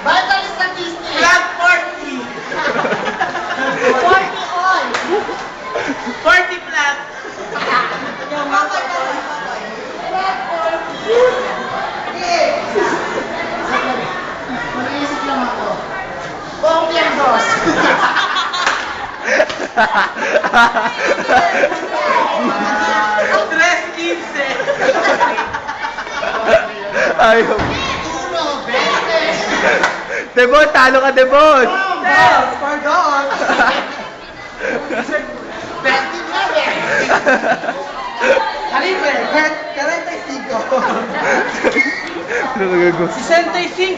Vital statistics. Flat 40. 40 all. 40 flat. Yung mga flat 40. Mag-iisip lang ako. Buong dos. Tres 15. Ayaw. Uno, 20. Debot, talo ka, Debot! Yes, for God. 29. Calibre, 45. Ano nagago? 65, 16.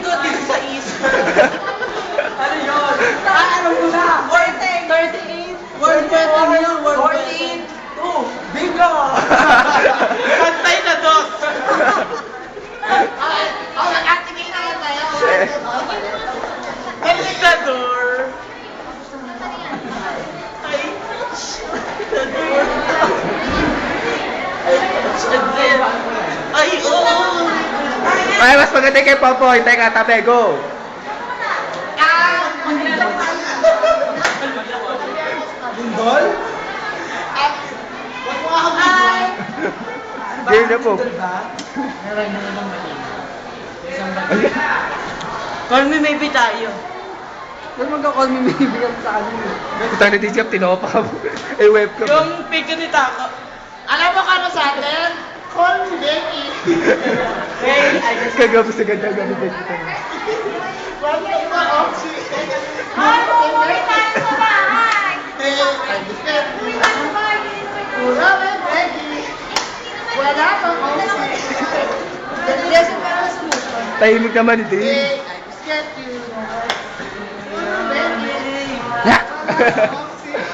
Ano yun? Ano mo na? 38. Word 14. 2. Bingo! Pantay na dos. Nag-activate na yan tayo. Baliktador. Ay. Baliktador. Ay, oo. Ay, mas maganda kay Popoy. Teka, tabi, go! Bundol? Huwag mo ako bigyan. Game na po. Meron na naman mali. Call me maybe tayo. Huwag magka-call me maybe ang sa ano. Puta na din siya, tinopa ka mo. Eh, webcam. Yung picture ni Taco. Alam mo kano sa atin? Call me Becky. Hey, I just... Kagabi sa ganda, gabi din kita. Wala iba opsi. Ay, umuwi tayo sa bahay! Wala may Becky. Wala pang opsi. Lesson para sa sumusunod. Tahimik naman ni Dave. Hey, I just get you. Becky.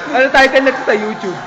Ano title na to sa YouTube?